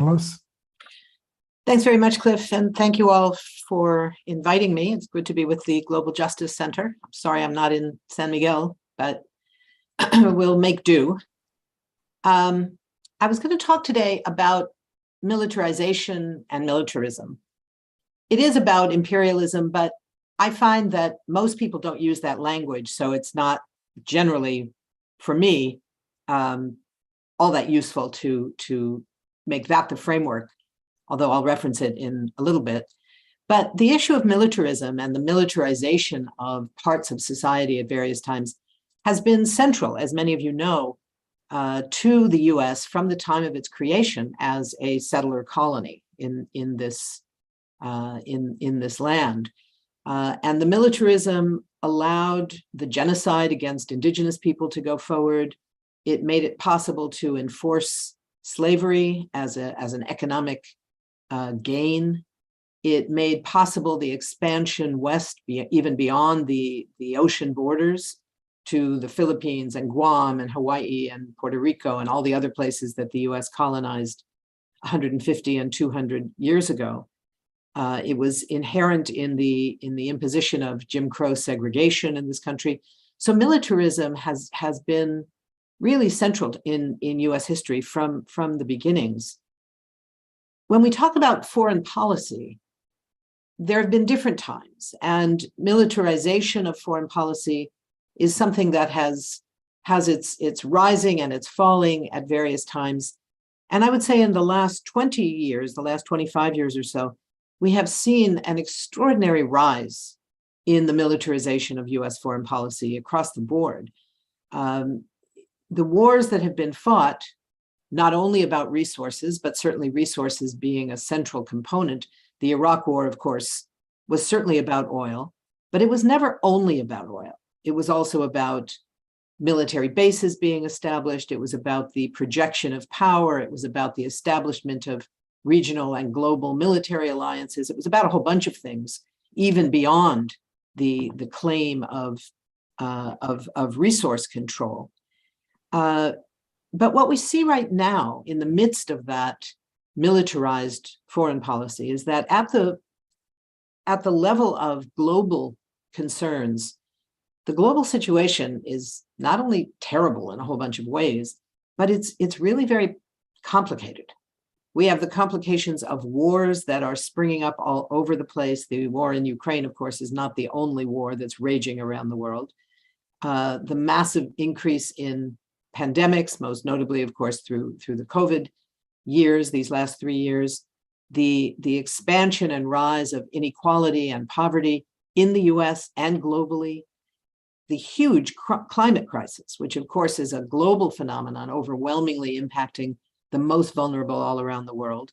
Alice? Thanks very much, Cliff, and thank you all for inviting me. It's good to be with the Global Justice Center. I'm sorry I'm not in San Miguel, but we'll make do. I was going to talk today about militarization and militarism. It is about imperialism, but I find that most people don't use that language, so it's not generally, for me, all that useful to make that the framework, although I'll reference it in a little bit. But the issue of militarism and the militarization of parts of society at various times has been central, as many of you know, to the US from the time of its creation as a settler colony in this land. And the militarism allowed the genocide against indigenous people to go forward. It made it possible to enforce slavery as an economic gain. It made possible the expansion west, even beyond the ocean borders, to the Philippines and Guam and Hawaii and Puerto Rico and all the other places that the US colonized 150 and 200 years ago. It was inherent in the imposition of Jim Crow segregation in this country. So militarism has been really central in US history from the beginnings. When we talk about foreign policy, there have been different times, and militarization of foreign policy is something that has its rising and its falling at various times. And I would say in the last 20 years, the last 25 years or so, we have seen an extraordinary rise in the militarization of US foreign policy across the board. The wars that have been fought, not only about resources, but certainly resources being a central component. The Iraq War, of course, was certainly about oil, but it was never only about oil. It was also about military bases being established. It was about the projection of power. It was about the establishment of regional and global military alliances. It was about a whole bunch of things, even beyond the claim of resource control. But what we see right now in the midst of that militarized foreign policy is that at the level of global concerns, the global situation is not only terrible in a whole bunch of ways, but it's really very complicated. We have the complications of wars that are springing up all over the place. The war in Ukraine, of course, is not the only war that's raging around the world. The massive increase in pandemics, most notably, of course, through the COVID years, these last 3 years, the expansion and rise of inequality and poverty in the US and globally, the huge climate crisis, which of course is a global phenomenon overwhelmingly impacting the most vulnerable all around the world,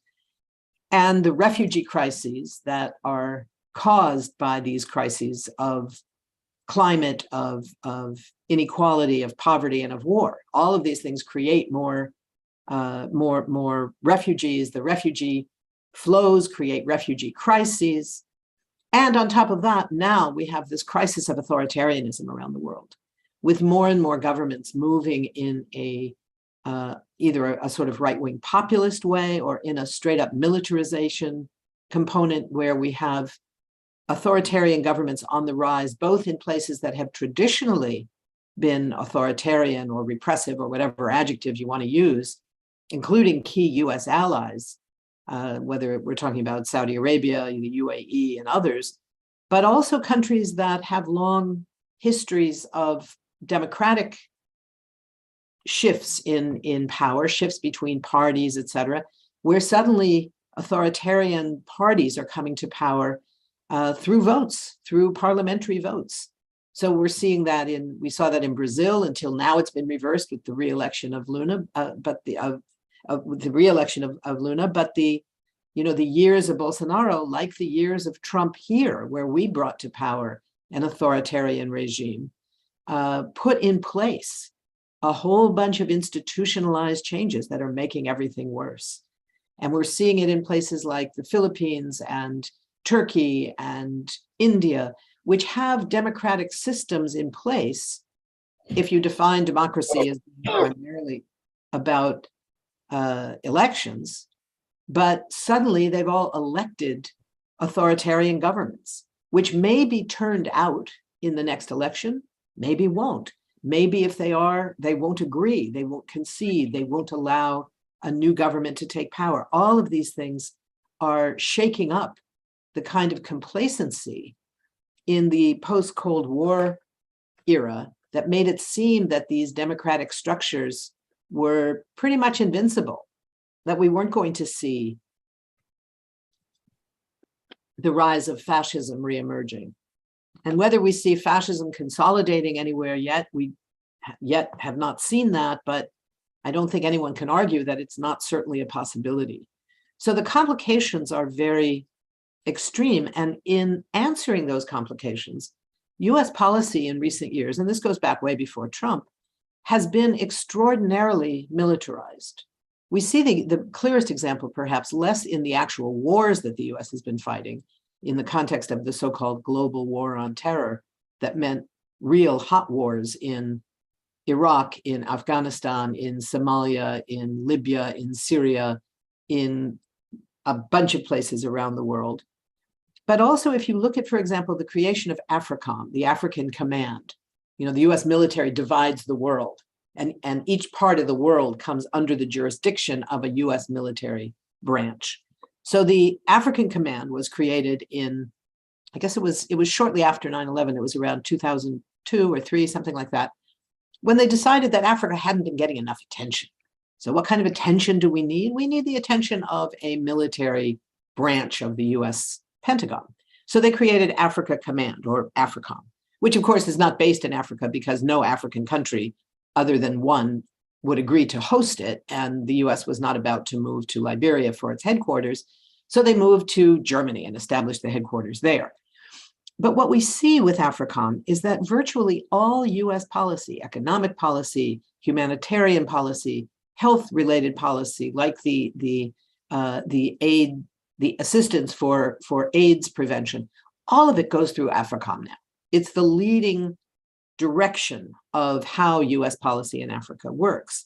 and the refugee crises that are caused by these crises of climate, of inequality, of poverty, and of war. All of these things create more refugees. The refugee flows create refugee crises. And on top of that, now we have this crisis of authoritarianism around the world, with more and more governments moving in either a sort of right-wing populist way or in a straight-up militarization component, where we have authoritarian governments on the rise, both in places that have traditionally been authoritarian or repressive or whatever adjective you want to use, including key US allies, whether we're talking about Saudi Arabia, the UAE, and others, but also countries that have long histories of democratic shifts in power, shifts between parties, et cetera, where suddenly authoritarian parties are coming to power through votes, through parliamentary votes. So we're seeing that we saw that in Brazil until now. It's been reversed with the re-election of Lula, but the years of Bolsonaro, like the years of Trump here, where we brought to power an authoritarian regime, put in place a whole bunch of institutionalized changes that are making everything worse. And we're seeing it in places like the Philippines and Turkey and India, which have democratic systems in place. If you define democracy as primarily about elections, But suddenly they've all elected authoritarian governments, which may be turned out in the next election, maybe won't. Maybe if they are, they won't agree, they won't concede, they won't allow a new government to take power. All of these things are shaking up the kind of complacency in the post-Cold War era that made it seem that these democratic structures were pretty much invincible, that we weren't going to see the rise of fascism reemerging. And whether we see fascism consolidating anywhere yet, we yet have not seen that, but I don't think anyone can argue that it's not certainly a possibility. So the complications are very extreme. And in answering those complications, US policy in recent years, and this goes back way before Trump, has been extraordinarily militarized. We see the clearest example, perhaps, less in the actual wars that the US has been fighting in the context of the so-called global war on terror that meant real hot wars in Iraq, in Afghanistan, in Somalia, in Libya, in Syria, in a bunch of places around the world. But also, if you look at, for example, the creation of AFRICOM, the African Command, the US military divides the world, and each part of the world comes under the jurisdiction of a US military branch. So the African Command was created in, I guess it was shortly after 9/11, it was around 2002 or 3, something like that, when they decided that Africa hadn't been getting enough attention. So what kind of attention do we need? We need the attention of a military branch of the US Pentagon. So they created Africa Command, or AFRICOM, which of course is not based in Africa because no African country other than one would agree to host it. And the US was not about to move to Liberia for its headquarters. So they moved to Germany and established the headquarters there. But what we see with AFRICOM is that virtually all US policy, economic policy, humanitarian policy, health-related policy, like the assistance for AIDS prevention, all of it goes through AFRICOM now. It's the leading direction of how US policy in Africa works.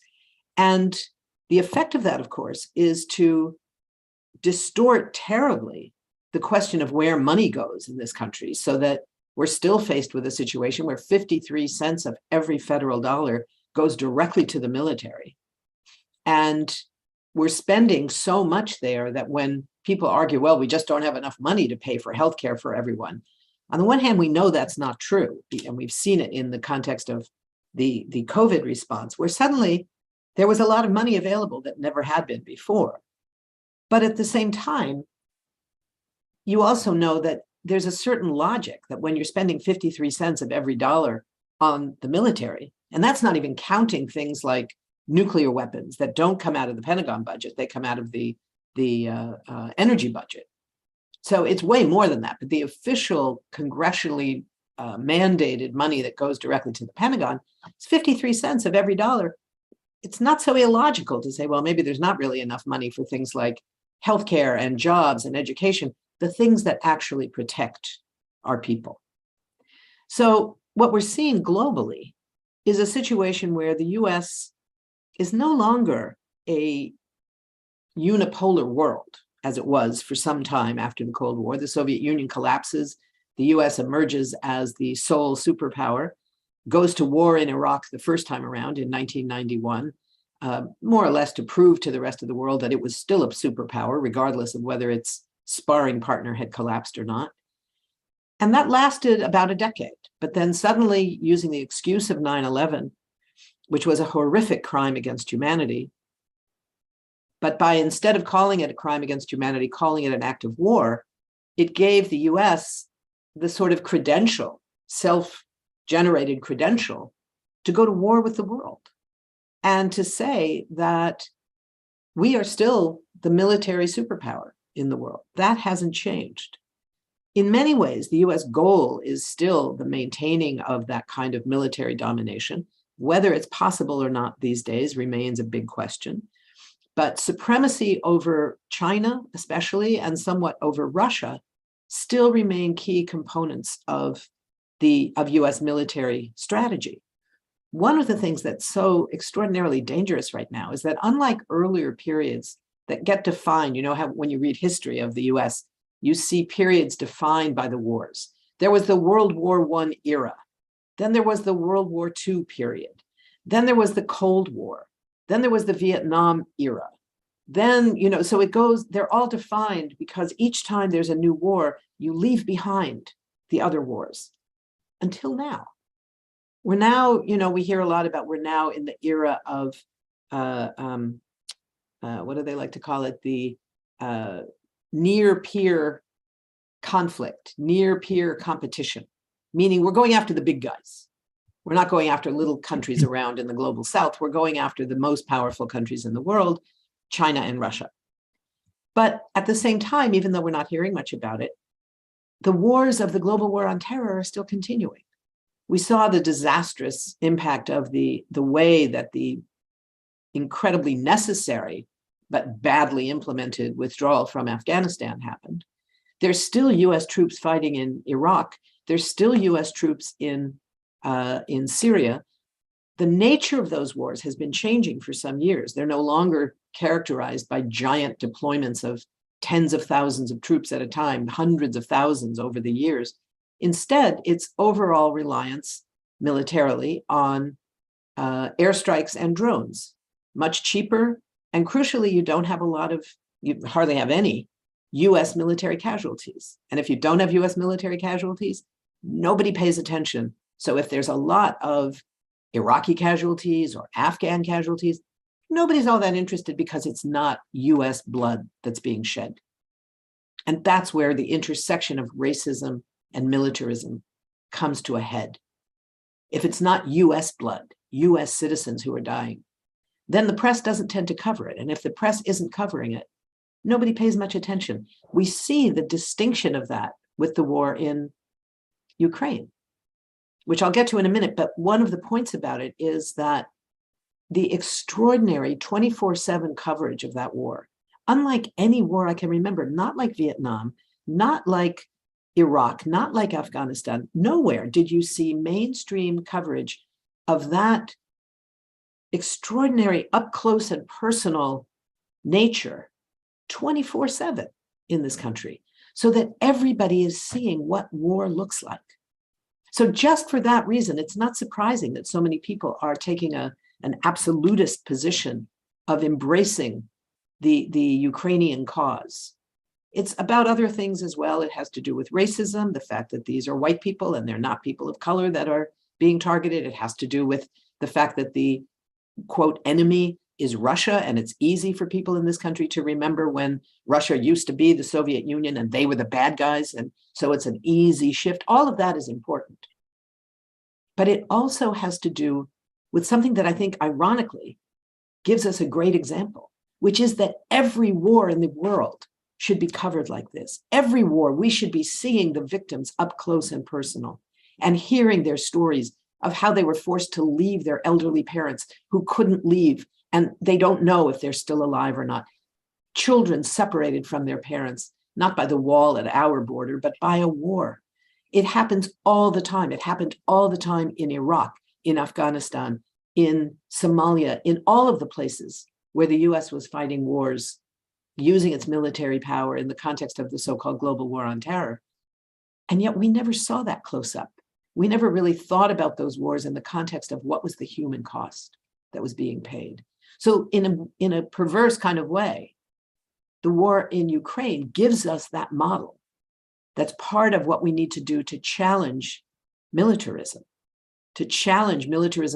And the effect of that, of course, is to distort terribly the question of where money goes in this country, so that we're still faced with a situation where 53 cents of every federal dollar goes directly to the military. And we're spending so much there that when people argue, well, we just don't have enough money to pay for healthcare for everyone. On the one hand, we know that's not true. And we've seen it in the context of the COVID response, where suddenly there was a lot of money available that never had been before. But at the same time, you also know that there's a certain logic that when you're spending 53 cents of every dollar on the military, and that's not even counting things like nuclear weapons that don't come out of the Pentagon budget, they come out of the energy budget. So it's way more than that. But the official congressionally mandated money that goes directly to the Pentagon is 53 cents of every dollar. It's not so illogical to say, well, maybe there's not really enough money for things like healthcare and jobs and education, the things that actually protect our people. So what we're seeing globally is a situation where the US is no longer a unipolar world, as it was for some time after the Cold War. The Soviet Union collapses, the US emerges as the sole superpower, goes to war in Iraq the first time around in 1991, more or less to prove to the rest of the world that it was still a superpower, regardless of whether its sparring partner had collapsed or not. And that lasted about a decade. But then suddenly, using the excuse of 9/11, which was a horrific crime against humanity, but by instead of calling it a crime against humanity, calling it an act of war, it gave the US the sort of credential, self-generated credential, to go to war with the world and to say that we are still the military superpower in the world. That hasn't changed. In many ways, the US goal is still the maintaining of that kind of military domination. Whether it's possible or not these days remains a big question. But supremacy over China, especially, and somewhat over Russia, still remain key components of US military strategy. One of the things that's so extraordinarily dangerous right now is that, unlike earlier periods that get defined. You know how when you read history of the US, you see periods defined by the wars. There was the World War I era. Then there was the World War II period. Then there was the Cold War. Then there was the Vietnam era. Then, so it goes, they're all defined because each time there's a new war, you leave behind the other wars until now. We're now, we hear a lot about we're now in the era of, what do they like to call it? The near peer conflict, near peer competition, meaning we're going after the big guys. We're not going after little countries around in the global south. We're going after the most powerful countries in the world, China and Russia. But at the same time, even though we're not hearing much about it, the wars of the global war on terror are still continuing. We saw the disastrous impact of the way that the incredibly necessary but badly implemented withdrawal from Afghanistan happened. There's still US troops fighting in Iraq. There's still US troops in Syria. The nature of those wars has been changing for some years. They're no longer characterized by giant deployments of tens of thousands of troops at a time, hundreds of thousands over the years. Instead, it's overall reliance militarily on airstrikes and drones, much cheaper. And crucially, you hardly have any US military casualties. And if you don't have US military casualties, nobody pays attention. So if there's a lot of Iraqi casualties or Afghan casualties, nobody's all that interested because it's not US blood that's being shed. And that's where the intersection of racism and militarism comes to a head. If it's not US blood, US citizens who are dying, then the press doesn't tend to cover it. And if the press isn't covering it, nobody pays much attention. We see the distinction of that with the war in Ukraine, which I'll get to in a minute. But one of the points about it is that the extraordinary 24/7 coverage of that war, unlike any war I can remember, not like Vietnam, not like Iraq, not like Afghanistan, nowhere did you see mainstream coverage of that extraordinary up close and personal nature 24/7 in this country, so that everybody is seeing what war looks like. So just for that reason, it's not surprising that so many people are taking an absolutist position of embracing the Ukrainian cause. It's about other things as well. It has to do with racism, the fact that these are white people and they're not people of color that are being targeted. It has to do with the fact that the quote enemy is Russia, and it's easy for people in this country to remember when Russia used to be the Soviet Union and they were the bad guys, and so it's an easy shift. All of that is important. But it also has to do with something that I think ironically gives us a great example, which is that every war in the world should be covered like this. Every war, we should be seeing the victims up close and personal and hearing their stories of how they were forced to leave their elderly parents who couldn't leave, and they don't know if they're still alive or not. Children separated from their parents, not by the wall at our border, but by a war. It happens all the time. It happened all the time in Iraq, in Afghanistan, in Somalia, in all of the places where the US was fighting wars, using its military power in the context of the so-called global war on terror. And yet we never saw that close up. We never really thought about those wars in the context of what was the human cost that was being paid. So in a perverse kind of way, the war in Ukraine gives us that model. That's part of what we need to do to challenge militarism,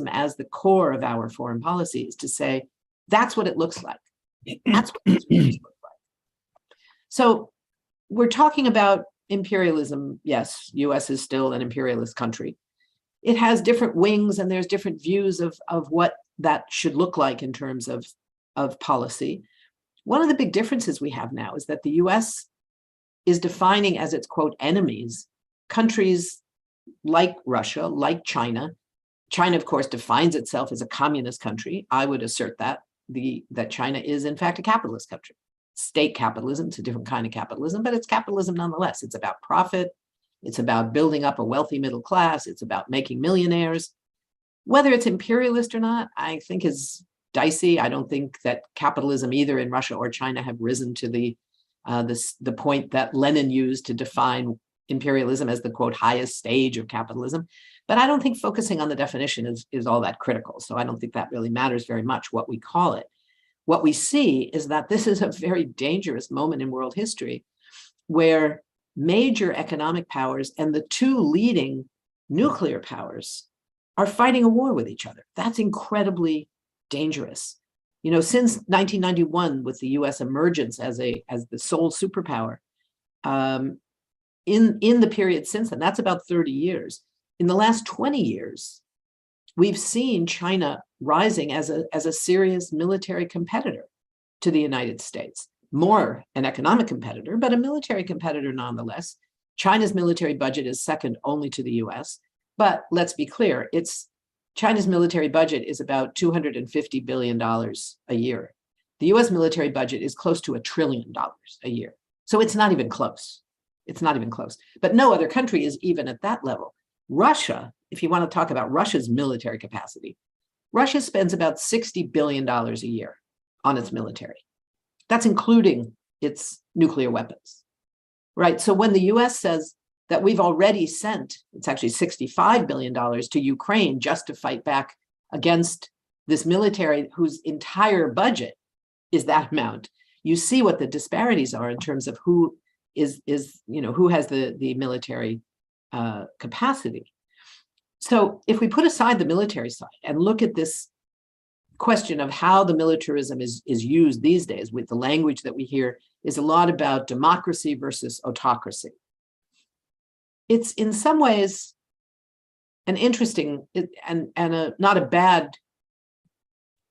as the core of our foreign policies, to say, that's what it looks like. That's what these wars look like. So we're talking about imperialism. Yes, US is still an imperialist country. It has different wings and there's different views of what that should look like in terms of policy. One of the big differences we have now is that the US is defining as its quote enemies countries like Russia, like China. China, of course, defines itself as a communist country. I would assert that China is in fact a capitalist country. State capitalism, it's a different kind of capitalism, but it's capitalism nonetheless. It's about profit. It's about building up a wealthy middle class. It's about making millionaires. Whether it's imperialist or not, I think is dicey. I don't think that capitalism either in Russia or China have risen to the point that Lenin used to define imperialism as the quote highest stage of capitalism. But I don't think focusing on the definition is all that critical. So I don't think that really matters very much what we call it. What we see is that this is a very dangerous moment in world history where major economic powers and the two leading nuclear powers are fighting a war with each other. That's incredibly dangerous. You know, since 1991, with the US emergence as the sole superpower, in the period since then, that's about 30 years. In the last 20 years, we've seen China rising as a serious military competitor to the United States. More an economic competitor, but a military competitor nonetheless. China's military budget is second only to the US. But let's be clear, China's military budget is about $250 billion a year. The US military budget is close to $1 trillion a year. So it's not even close. It's not even close. But no other country is even at that level. Russia, if you want to talk about Russia's military capacity, Russia spends about $60 billion a year on its military. That's including its nuclear weapons, right? So when the US says that we've already sent, it's actually $65 billion to Ukraine just to fight back against this military whose entire budget is that amount, you see what the disparities are in terms of who who has the military capacity. So if we put aside the military side and look at this question of how the militarism is used these days, with the language that we hear is a lot about democracy versus autocracy. It's in some ways an interesting and not a bad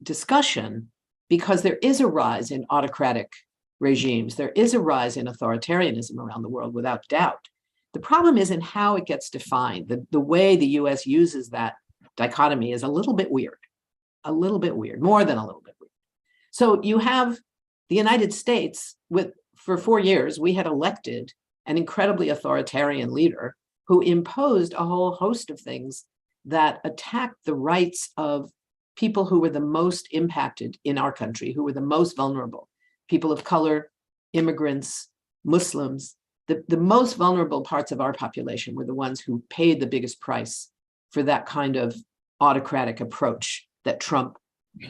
discussion, because there is a rise in autocratic regimes. There is a rise in authoritarianism around the world, without doubt. The problem is in how it gets defined. The way the US uses that dichotomy is a little bit weird, more than a little bit weird. So you have the United States for 4 years, we had elected an incredibly authoritarian leader who imposed a whole host of things that attacked the rights of people who were the most impacted in our country, who were the most vulnerable, people of color, immigrants, Muslims. The most vulnerable parts of our population were the ones who paid the biggest price for that kind of autocratic approach that Trump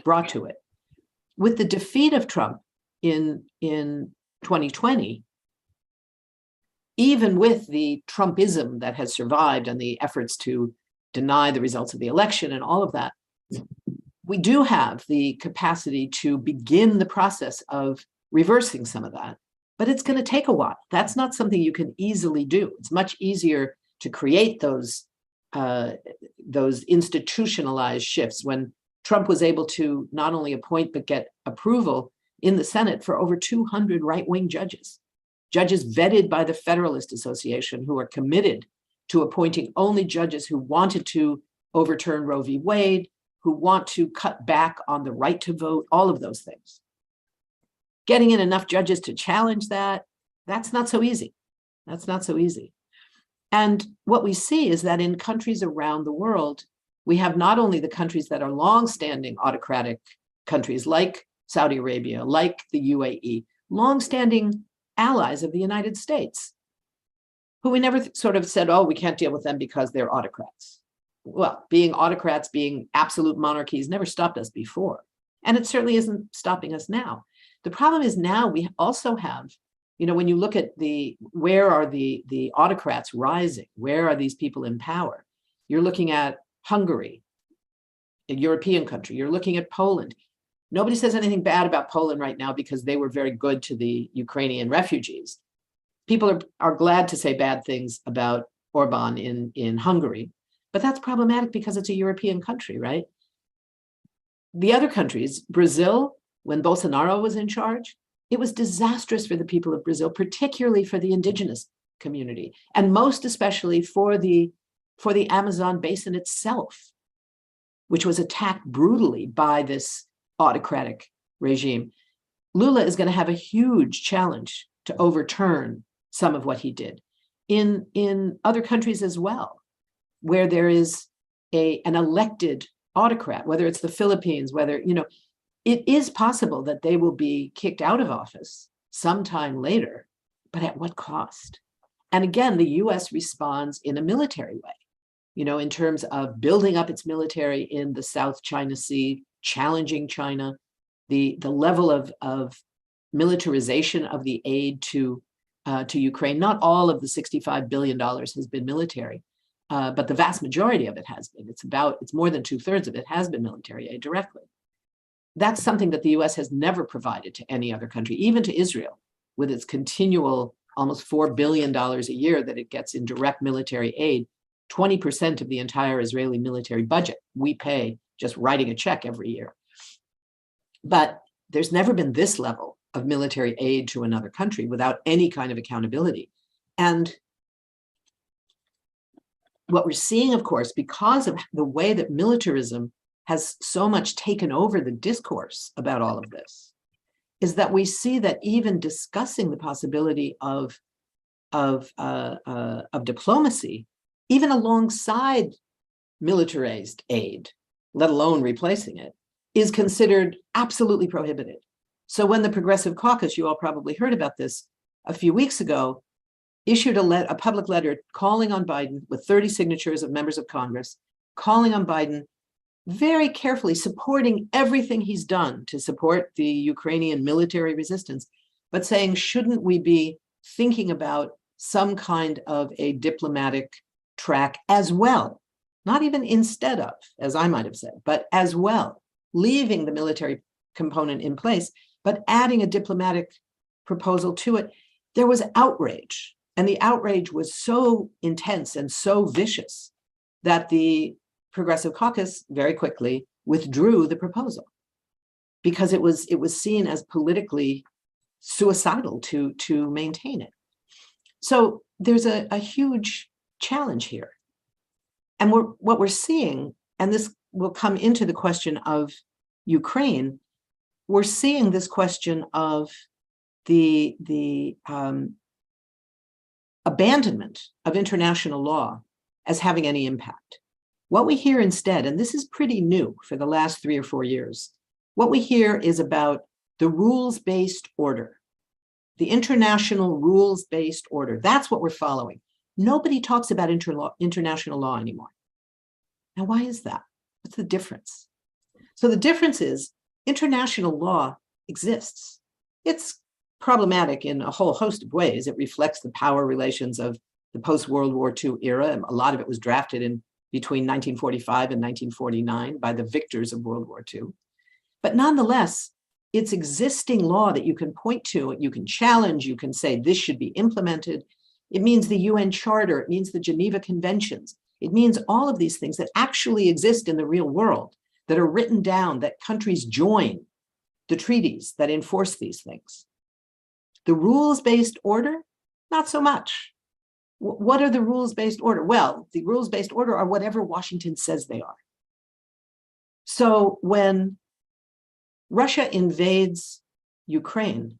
brought to it. With the defeat of Trump in 2020, even with the Trumpism that has survived and the efforts to deny the results of the election and all of that, we do have the capacity to begin the process of reversing some of that, but it's going to take a while. That's not something you can easily do. It's much easier to create those institutionalized shifts. When Trump was able to not only appoint, but get approval in the Senate for over 200 right-wing judges vetted by the Federalist Association, who are committed to appointing only judges who wanted to overturn Roe v. Wade, who want to cut back on the right to vote, all of those things. Getting in enough judges to challenge that's not so easy. That's not so easy. And what we see is that in countries around the world, we have not only the countries that are longstanding autocratic countries like Saudi Arabia, like the UAE, longstanding allies of the United States, who we never sort of said, oh, we can't deal with them because they're autocrats. Well, being autocrats, being absolute monarchies never stopped us before. And it certainly isn't stopping us now. The problem is now we also have, when you look at where are the autocrats rising? Where are these people in power? You're looking at Hungary, a European country. You're looking at Poland. Nobody says anything bad about Poland right now because they were very good to the Ukrainian refugees. People are glad to say bad things about Orban in Hungary, but that's problematic because it's a European country, right? The other countries, Brazil, when Bolsonaro was in charge, it was disastrous for the people of Brazil, particularly for the indigenous community, and most especially for the Amazon basin itself, which was attacked brutally by this autocratic regime. Lula is going to have a huge challenge to overturn some of what he did in other countries as well, where there is an elected autocrat, whether it's the Philippines, whether, it is possible that they will be kicked out of office sometime later, but at what cost? And again, the US responds in a military way, in terms of building up its military in the South China Sea, challenging China, the level of militarization of the aid to Ukraine. Not all of the $65 billion has been military, but the vast majority of it has been. It's more than 2/3 of it has been military aid directly. That's something that the US has never provided to any other country, even to Israel, with its continual almost $4 billion a year that it gets in direct military aid, 20% of the entire Israeli military budget we pay just writing a check every year. But there's never been this level of military aid to another country without any kind of accountability. And what we're seeing, of course, because of the way that militarism has so much taken over the discourse about all of this, is that we see that even discussing the possibility of diplomacy, even alongside militarized aid, let alone replacing it, is considered absolutely prohibited. So when the Progressive Caucus, you all probably heard about this a few weeks ago, issued a public letter calling on Biden with 30 signatures of members of Congress, calling on Biden, very carefully supporting everything he's done to support the Ukrainian military resistance, but saying, shouldn't we be thinking about some kind of a diplomatic track as well, not even instead of, as I might have said, but as well, leaving the military component in place, but adding a diplomatic proposal to it. There was outrage, and the outrage was so intense and so vicious that the Progressive Caucus very quickly withdrew the proposal because it was seen as politically suicidal to maintain it. So there's a huge challenge here. And what we're seeing, and this will come into the question of Ukraine, we're seeing this question of the abandonment of international law as having any impact. What we hear instead, and this is pretty new for the last 3 or 4 years, what we hear is about the rules-based order, the international rules-based order. That's what we're following. Nobody talks about international law anymore. Now, why is that? What's the difference? So the difference is international law exists. It's problematic in a whole host of ways. It reflects the power relations of the post-World War II era. And a lot of it was drafted in between 1945 and 1949 by the victors of World War II. But nonetheless, it's existing law that you can point to, you can challenge, you can say this should be implemented. It means the UN Charter, it means the Geneva Conventions. It means all of these things that actually exist in the real world, that are written down, that countries join the treaties that enforce these things. The rules-based order, not so much. What are the rules-based order? Well, the rules-based order are whatever Washington says they are. So when Russia invades Ukraine,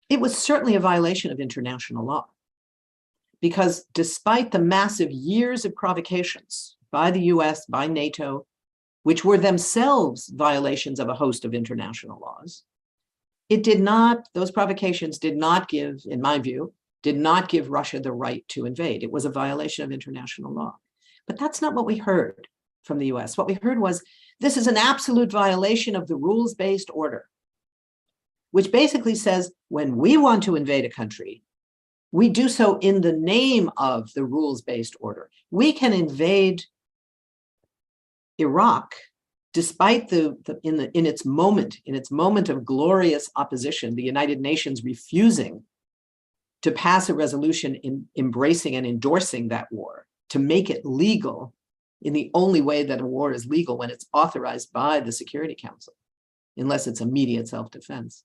it was certainly a violation of international law, because despite the massive years of provocations by the US, by NATO, which were themselves violations of a host of international laws, those provocations did not give, in my view, did not give Russia the right to invade. It was a violation of international law. But that's not what we heard from the US. What we heard was, this is an absolute violation of the rules-based order, which basically says when we want to invade a country, we do so in the name of the rules-based order. We can invade Iraq despite in its moment of glorious opposition, the United Nations refusing to pass a resolution embracing and endorsing that war, to make it legal in the only way that a war is legal, when it's authorized by the Security Council, unless it's immediate self-defense.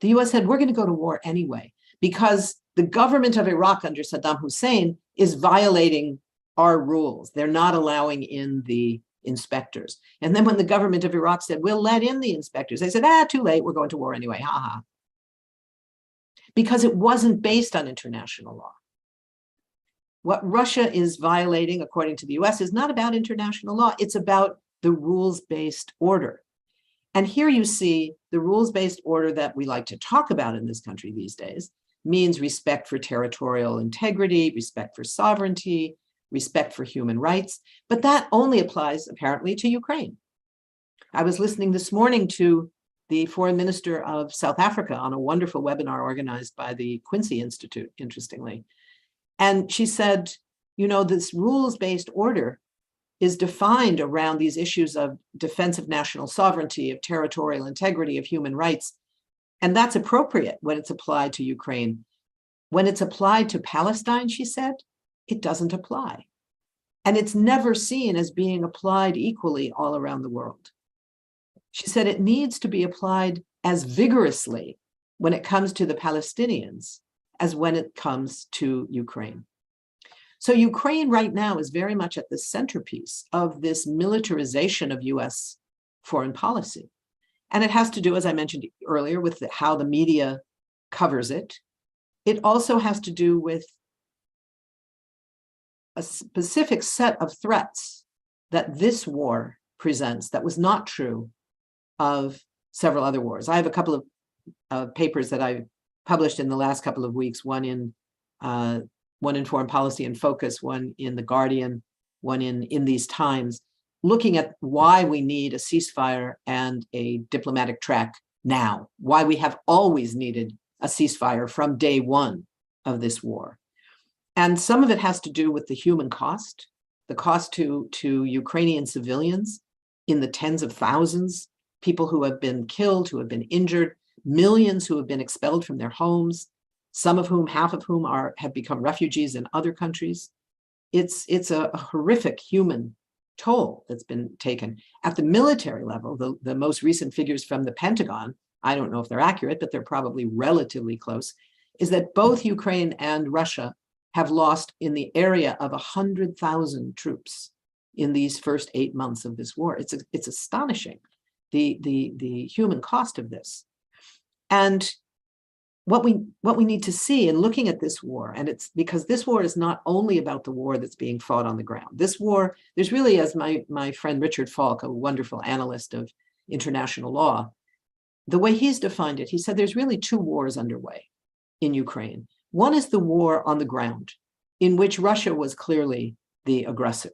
The US said, we're going to go to war anyway, because the government of Iraq under Saddam Hussein is violating our rules. They're not allowing in the inspectors. And then when the government of Iraq said, we'll let in the inspectors, they said, too late, we're going to war anyway, ha. Because it wasn't based on international law. What Russia is violating, according to the US, is not about international law. It's about the rules-based order. And here you see the rules-based order that we like to talk about in this country these days means respect for territorial integrity, respect for sovereignty, respect for human rights, but that only applies apparently to Ukraine. I was listening this morning to the foreign minister of South Africa on a wonderful webinar organized by the Quincy Institute, interestingly. And she said, you know, this rules-based order is defined around these issues of defense of national sovereignty, of territorial integrity, of human rights. And that's appropriate when it's applied to Ukraine. When it's applied to Palestine, she said, it doesn't apply. And it's never seen as being applied equally all around the world. She said it needs to be applied as vigorously when it comes to the Palestinians as when it comes to Ukraine. So Ukraine right now is very much at the centerpiece of this militarization of US foreign policy. And it has to do, as I mentioned earlier, with how the media covers it. It also has to do with a specific set of threats that this war presents that was not true of several other wars. I have a couple of papers that I've published in the last couple of weeks, one in Foreign Policy and Focus, one in The Guardian, one in These Times, looking at why we need a ceasefire and a diplomatic track now, why we have always needed a ceasefire from day one of this war. And some of it has to do with the human cost, the cost to Ukrainian civilians in the tens of thousands, people who have been killed, who have been injured, millions who have been expelled from their homes, some of whom, half of whom have become refugees in other countries. It's a horrific human toll that's been taken. At the military level, the most recent figures from the Pentagon, I don't know if they're accurate, but they're probably relatively close, is that both Ukraine and Russia have lost in the area of 100,000 troops in these first 8 months of this war. It's astonishing, the human cost of this. And what we need to see in looking at this war, and it's because this war is not only about the war that's being fought on the ground. This war, there's really, as my friend Richard Falk, a wonderful analyst of international law, the way he's defined it, he said there's really two wars underway in Ukraine. One is the war on the ground, in which Russia was clearly the aggressor.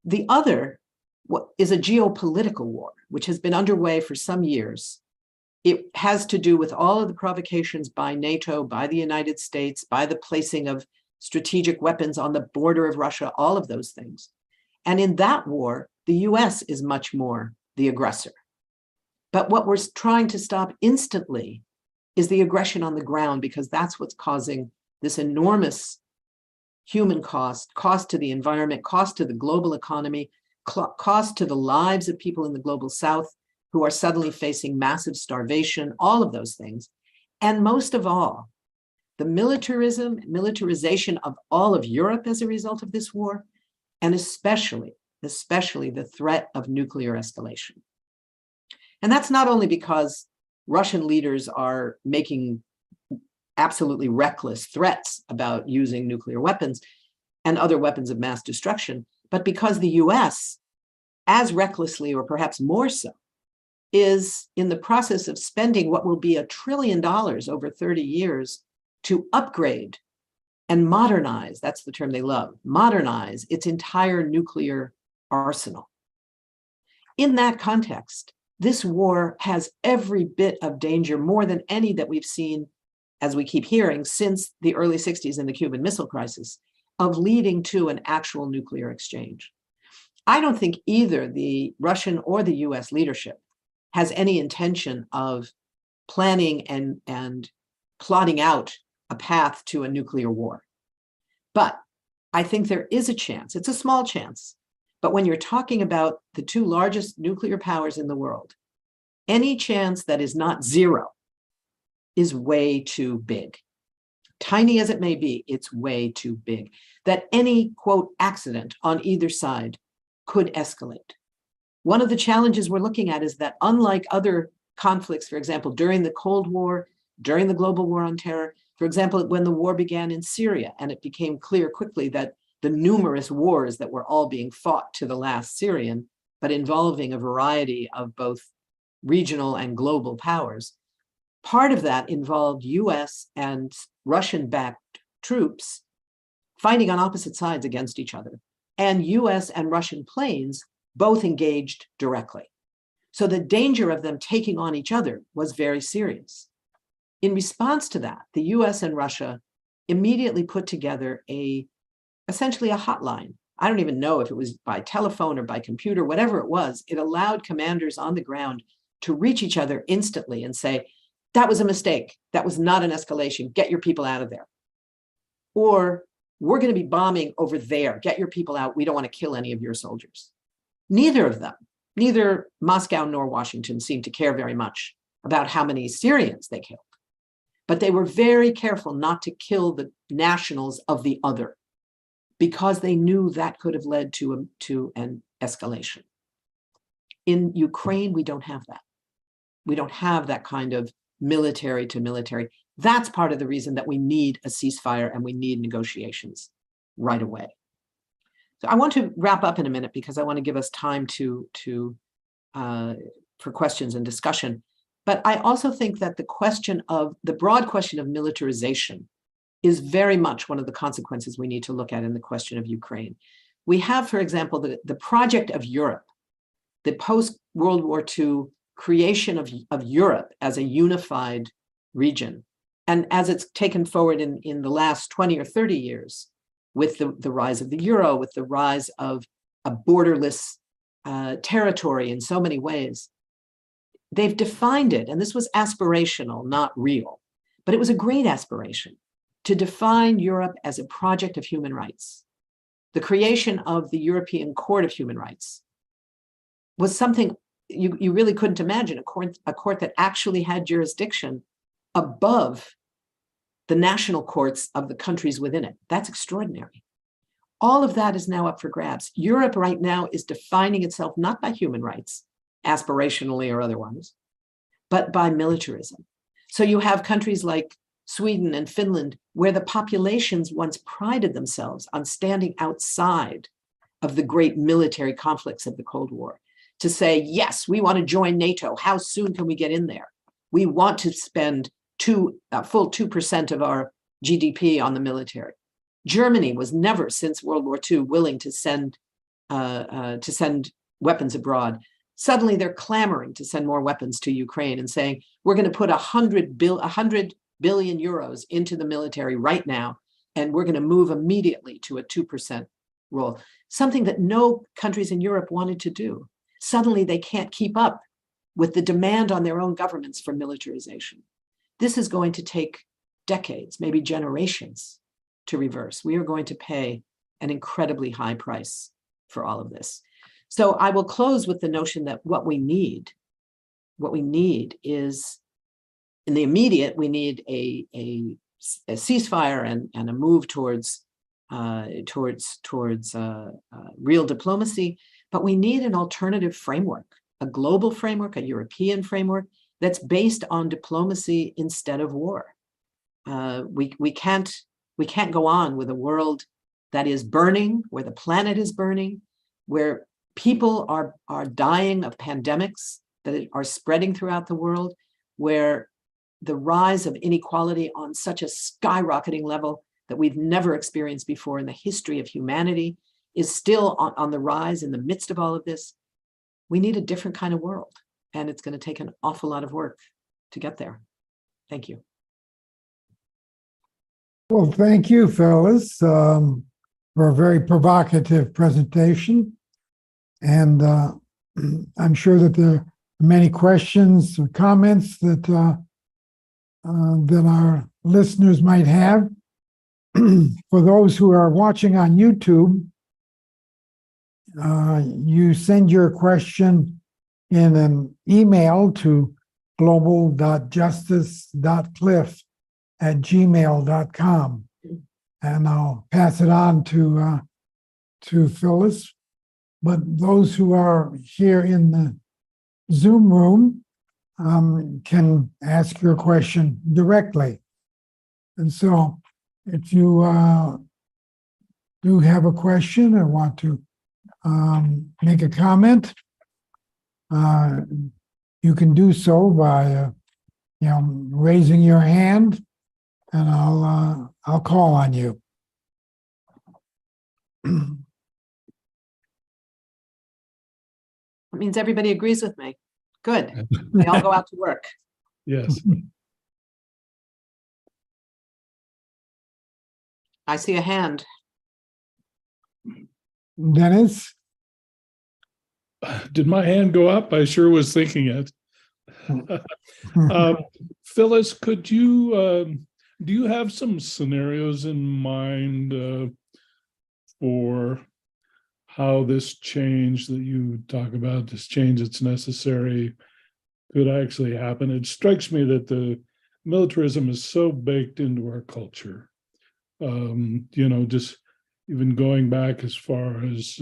The other is a geopolitical war, which has been underway for some years. It has to do with all of the provocations by NATO, by the United States, by the placing of strategic weapons on the border of Russia, all of those things. And in that war, the US is much more the aggressor. But what we're trying to stop instantly is the aggression on the ground, because that's what's causing this enormous human cost to the environment, cost to the global economy, cost to the lives of people in the global south who are suddenly facing massive starvation, all of those things. And most of all, the militarization of all of Europe as a result of this war, and especially the threat of nuclear escalation. And that's not only because Russian leaders are making absolutely reckless threats about using nuclear weapons and other weapons of mass destruction, but because the US, as recklessly or perhaps more so, is in the process of spending what will be $1 trillion over 30 years to upgrade and modernize, that's the term they love, modernize its entire nuclear arsenal. In that context, this war has every bit of danger, more than any that we've seen, as we keep hearing, since the early 60s in the Cuban Missile Crisis, of leading to an actual nuclear exchange. I don't think either the Russian or the US leadership has any intention of planning and plotting out a path to a nuclear war. But I think there is a chance, it's a small chance, but when you're talking about the two largest nuclear powers in the world, any chance that is not zero is way too big. Tiny as it may be, it's way too big. That any, quote, accident on either side could escalate. One of the challenges we're looking at is that unlike other conflicts, for example, during the Cold War, during the global war on terror, for example, when the war began in Syria, and it became clear quickly that the numerous wars that were all being fought to the last Syrian, but involving a variety of both regional and global powers. Part of that involved US and Russian-backed troops fighting on opposite sides against each other, and US and Russian planes both engaged directly. So the danger of them taking on each other was very serious. In response to that, the US and Russia immediately put together essentially a hotline. I don't even know if it was by telephone or by computer, whatever it was. It allowed commanders on the ground to reach each other instantly and say, that was a mistake. That was not an escalation. Get your people out of there. Or we're going to be bombing over there. Get your people out. We don't want to kill any of your soldiers. Neither of them, neither Moscow nor Washington, seemed to care very much about how many Syrians they killed. But they were very careful not to kill the nationals of the other, because they knew that could have led to an escalation. In Ukraine, we don't have that. We don't have that kind of military to military. That's part of the reason that we need a ceasefire and we need negotiations right away. So I want to wrap up in a minute because I want to give us time for questions and discussion. But I also think that the broad question of militarization is very much one of the consequences we need to look at in the question of Ukraine. We have, for example, the project of Europe, the post-World War II creation of Europe as a unified region. And as it's taken forward in the last 20 or 30 years, with the rise of the euro, with the rise of a borderless territory in so many ways, they've defined it, and this was aspirational, not real, but it was a great aspiration to define Europe as a project of human rights. The creation of the European Court of Human Rights was something you really couldn't imagine, a court that actually had jurisdiction above the national courts of the countries within it. That's extraordinary. All of that is now up for grabs. Europe right now is defining itself not by human rights, aspirationally or otherwise, but by militarism. So you have countries like Sweden and Finland, where the populations once prided themselves on standing outside of the great military conflicts of the Cold War, to say, yes, we want to join NATO. How soon can we get in there? We want to spend full 2% of our GDP on the military. Germany was never, since World War II, willing to send weapons abroad. Suddenly, they're clamoring to send more weapons to Ukraine and saying, we're going to put 100 billion euros into the military right now, and we're going to move immediately to a 2% role, something that no countries in Europe wanted to do. Suddenly, they can't keep up with the demand on their own governments for militarization. This is going to take decades, maybe generations, to reverse. We are going to pay an incredibly high price for all of this. So I will close with the notion that what we need is, in the immediate, we need a ceasefire and a move towards real diplomacy, but we need an alternative framework, a global framework, a European framework that's based on diplomacy instead of war. We can't go on with a world that is burning, where the planet is burning, where people are dying of pandemics that are spreading throughout the world, where the rise of inequality on such a skyrocketing level that we've never experienced before in the history of humanity is still on the rise in the midst of all of this. We need a different kind of world, and it's going to take an awful lot of work to get there. Thank you. Well, thank you, Phyllis, for a very provocative presentation. And I'm sure that there are many questions or comments that our listeners might have. For those who are watching on YouTube, you send your question in an email to global.justice.cliff@gmail.com, and I'll pass it on to Phyllis. But those who are here in the Zoom room can ask your question directly. And so if you do have a question or want to make a comment, you can do so by, raising your hand, and I'll call on you. That means everybody agrees with me. Good. We all go out to work. Yes. I see a hand. Dennis? Did my hand go up? I sure was thinking it. Phyllis, could you, do you have some scenarios in mind for how this change that you talk about, this change that's necessary, could actually happen? It strikes me that the militarism is so baked into our culture. Just even going back as far as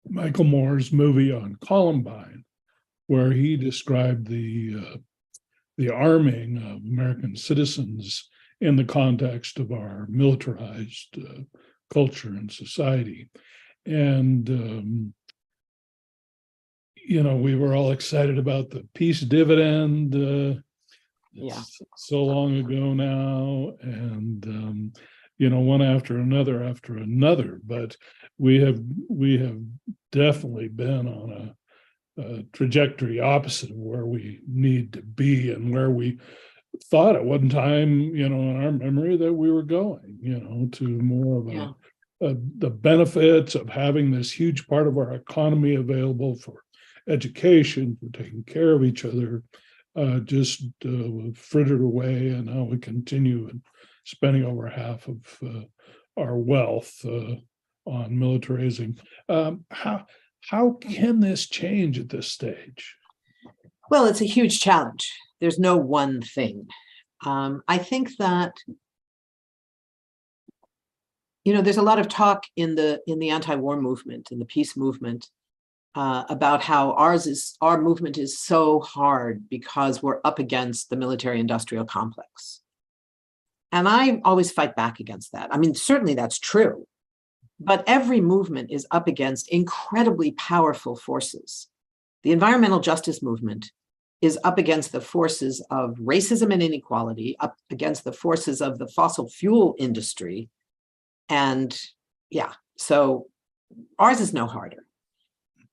Michael Moore's movie on Columbine, where he described the arming of American citizens in the context of our militarized culture and society. And, we were all excited about the peace dividend. Yeah. So long ago now, and one after another. But we have definitely been on a trajectory opposite of where we need to be, and where we thought at one time, in our memory, that we were going, to more of the benefits of having this huge part of our economy available for education, for taking care of each other, just frittered away, and now we continue spending over half of our wealth on militarizing. How can this change at this stage? Well, it's a huge challenge. There's no one thing. I think that, there's a lot of talk in the anti-war movement, in the peace movement, about how our movement is so hard because we're up against the military-industrial complex. And I always fight back against that. I mean, certainly that's true, but every movement is up against incredibly powerful forces. The environmental justice movement is up against the forces of racism and inequality, up against the forces of the fossil fuel industry. And so ours is no harder.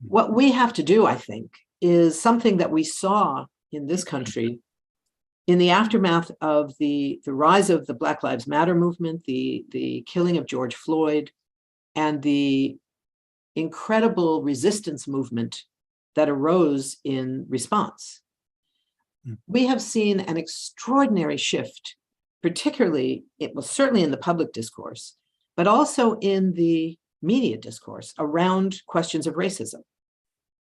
What we have to do, I think, is something that we saw in this country in the aftermath of the rise of the Black Lives Matter movement, the killing of George Floyd, and the incredible resistance movement that arose in response. We have seen an extraordinary shift, particularly, it was certainly in the public discourse, but also in the media discourse around questions of racism.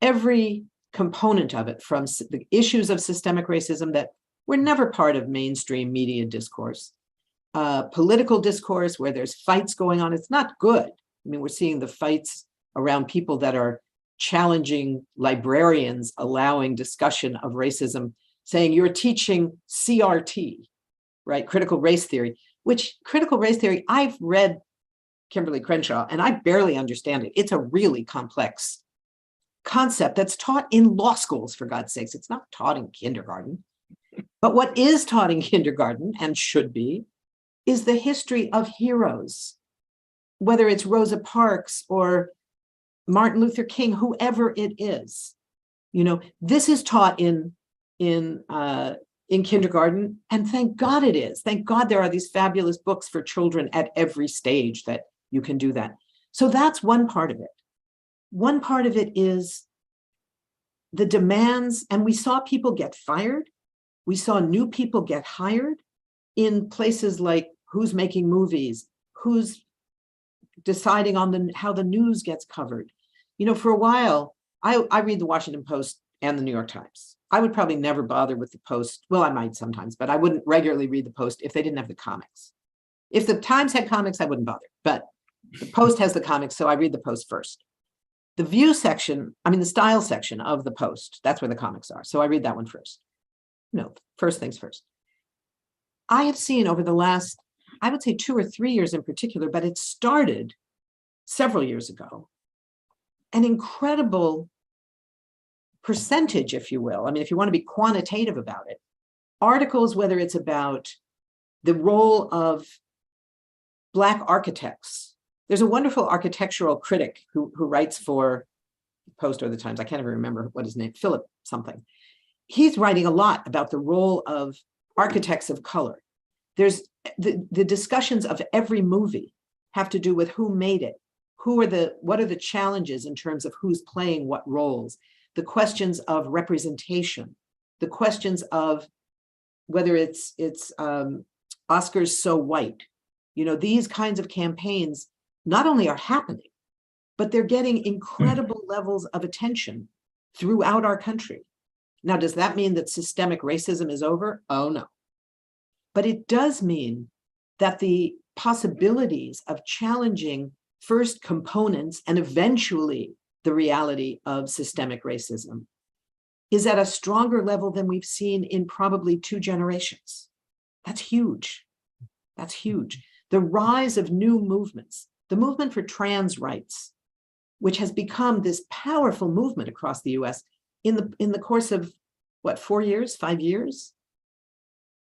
Every component of it, from the issues of systemic racism that were never part of mainstream media discourse, political discourse where there's fights going on, it's not good. I mean, we're seeing the fights around people that are challenging librarians, allowing discussion of racism, saying you're teaching CRT, right? Critical race theory, which critical race theory, I've read Kimberly Crenshaw, and I barely understand it. It's a really complex concept that's taught in law schools, for God's sakes. It's not taught in kindergarten. But what is taught in kindergarten, and should be, is the history of heroes, whether it's Rosa Parks or Martin Luther King, whoever it is. This is taught in kindergarten, and thank God it is. Thank God there are these fabulous books for children at every stage that you can do that. So that's one part of it. One part of it is the demands, and we saw people get fired. We saw new people get hired in places like who's making movies, who's deciding on how the news gets covered. For a while, I read the Washington Post and the New York Times. I would probably never bother with the Post. Well, I might sometimes, but I wouldn't regularly read the Post if they didn't have the comics. If the Times had comics, I wouldn't bother, but the Post has the comics, so I read the Post first. The view section, the style section of the Post, that's where the comics are. So I read that one first. No, first things first. I have seen over the last, I would say 2 or 3 years in particular, but it started several years ago, an incredible percentage, if you will, I mean, if you want to be quantitative about it, articles, whether it's about the role of Black architects. There's a wonderful architectural critic who writes for Post or the Times. I can't even remember what his name, Philip something. He's writing a lot about the role of architects of color. There's the discussions of every movie have to do with who made it, what are the challenges in terms of who's playing what roles, the questions of representation, the questions of whether it's Oscars So White. You know, these kinds of campaigns not only are happening, but they're getting incredible levels of attention throughout our country. Now, does that mean that systemic racism is over? Oh, no. But it does mean that the possibilities of challenging first components and eventually the reality of systemic racism is at a stronger level than we've seen in probably 2 generations. That's huge. That's huge. The rise of new movements, the movement for trans rights, which has become this powerful movement across the US in the course of, what, 4 years, 5 years?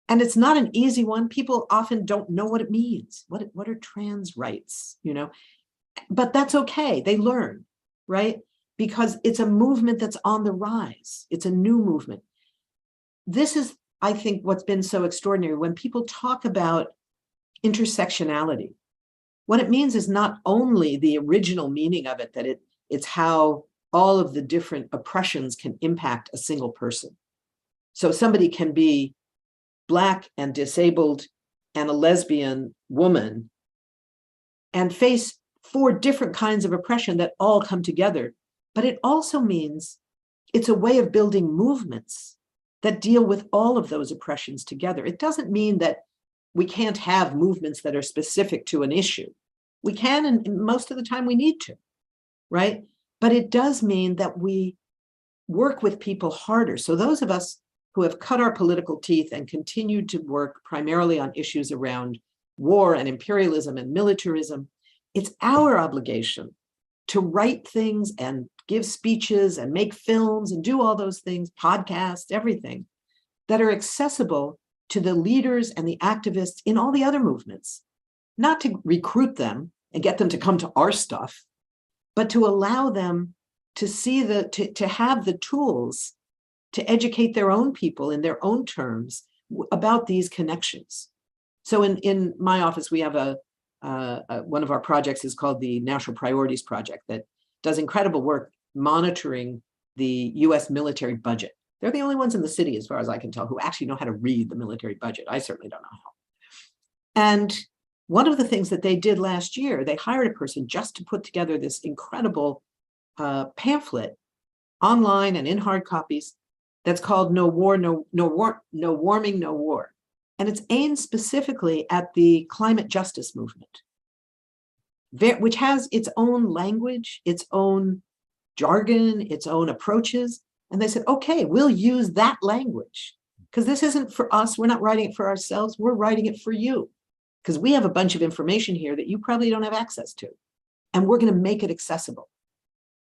And it's not an easy one. People often don't know what it means. What are trans rights, you know? But that's okay, they learn, right? Because it's a movement that's on the rise. It's a new movement. This is, I think, what's been so extraordinary. When people talk about intersectionality, what it means is not only the original meaning of it, that it's how all of the different oppressions can impact a single person. So somebody can be Black and disabled and a lesbian woman and face 4 different kinds of oppression that all come together. But it also means it's a way of building movements that deal with all of those oppressions together. It doesn't mean that we can't have movements that are specific to an issue. We can, and most of the time we need to, right? But it does mean that we work with people harder. So those of us who have cut our political teeth and continued to work primarily on issues around war and imperialism and militarism, it's our obligation to write things and give speeches and make films and do all those things, podcasts, everything, that are accessible to the leaders and the activists in all the other movements, not to recruit them and get them to come to our stuff, but to allow them to see to have the tools to educate their own people in their own terms about these connections. So in my office, we have one of our projects is called the National Priorities Project that does incredible work monitoring the US military budget. They're the only ones in the city, as far as I can tell, who actually know how to read the military budget. I certainly don't know how. And one of the things that they did last year, they hired a person just to put together this incredible pamphlet online and in hard copies that's called No Warming, No War. And it's aimed specifically at the climate justice movement, which has its own language, its own jargon, its own approaches. And they said, okay, we'll use that language because this isn't for us. We're not writing it for ourselves. We're writing it for you because we have a bunch of information here that you probably don't have access to. And we're going to make it accessible.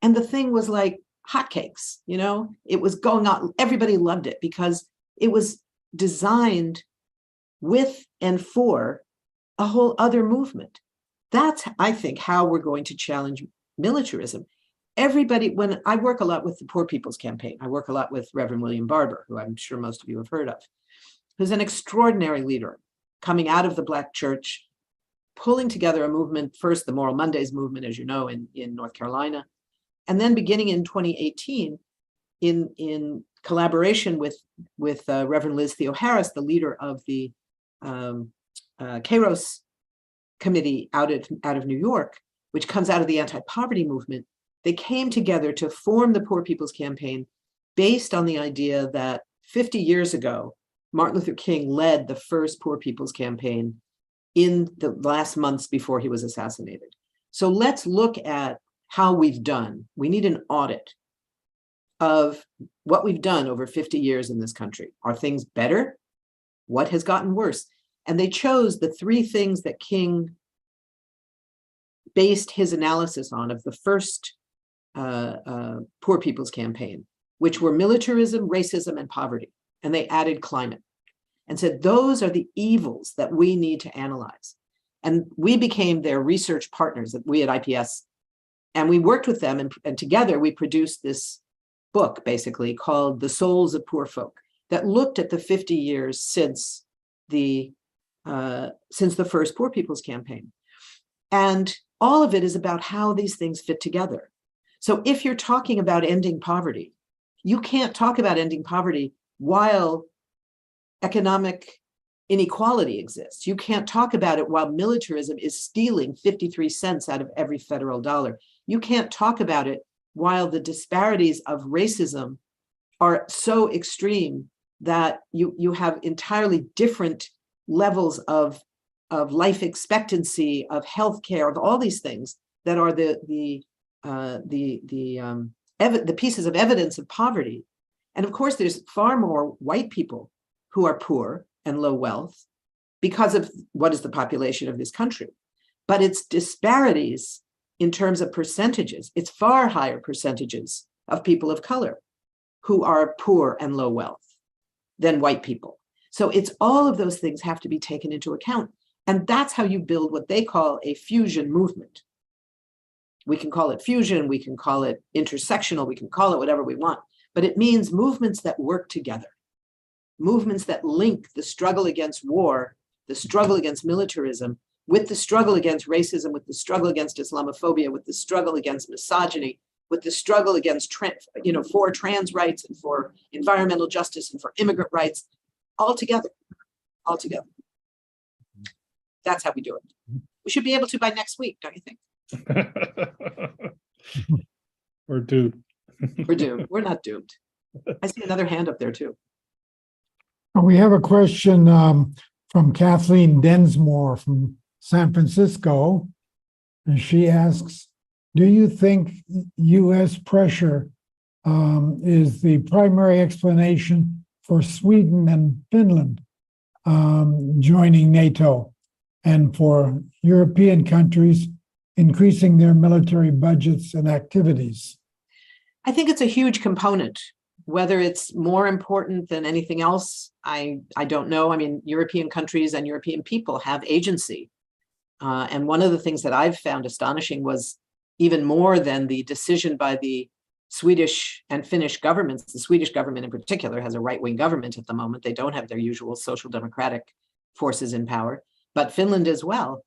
And the thing was like hotcakes, you know, it was going on. Everybody loved it because it was designed with and for a whole other movement. That's, I think, how we're going to challenge militarism. Everybody, when I work a lot with the Poor People's Campaign, I work a lot with Reverend William Barber, who I'm sure most of you have heard of, who's an extraordinary leader coming out of the Black church, pulling together a movement, first the Moral Mondays movement, as you know, in North Carolina, and then beginning in 2018, in collaboration with Reverend Liz Theo Harris, the leader of the Kairos Committee out of New York, which comes out of the anti-poverty movement. They came together to form the Poor People's Campaign based on the idea that 50 years ago, Martin Luther King led the first Poor People's Campaign in the last months before he was assassinated. So let's look at how we've done. We need an audit of what we've done over 50 years in this country. Are things better? What has gotten worse? And they chose the 3 things that King based his analysis on of the first Poor People's Campaign. which were militarism, racism, and poverty. And they added climate and said, those are the evils that we need to analyze. And we became their research partners, we at IPS, and we worked with them, and together we produced this book, basically, called The Souls of Poor Folk, that looked at the 50 years since the first Poor People's Campaign. And all of it is about how these things fit together. So if you're talking about ending poverty, you can't talk about ending poverty while economic inequality exists. You can't talk about it while militarism is stealing 53 cents out of every federal dollar. You can't talk about it while the disparities of racism are so extreme that you have entirely different levels of life expectancy, of healthcare, of all these things that are the pieces of evidence of poverty. And of course, there's far more white people who are poor and low wealth because of what is the population of this country. But it's disparities in terms of percentages. It's far higher percentages of people of color who are poor and low wealth than white people. So it's all of those things have to be taken into account. And that's how you build what they call a fusion movement. We can call it fusion, we can call it intersectional, we can call it whatever we want, but it means movements that work together, movements that link the struggle against war, the struggle against militarism, with the struggle against racism, with the struggle against Islamophobia, with the struggle against misogyny, with the struggle against for trans rights and for environmental justice and for immigrant rights, all together. That's how we do it. We should be able to by next week, don't you think? We're doomed. We're doomed. We're not doomed. I see another hand up there too. We have a question from Kathleen Densmore from San Francisco. And she asks, do you think U.S. pressure is the primary explanation for Sweden and Finland joining NATO and for European countries increasing their military budgets and activities? I think it's a huge component. Whether it's more important than anything else, I don't know. I mean, European countries and European people have agency. And one of the things that I've found astonishing was even more than the decision by the Swedish and Finnish governments. The Swedish government in particular has a right-wing government at the moment. They don't have their usual social democratic forces in power, but Finland as well.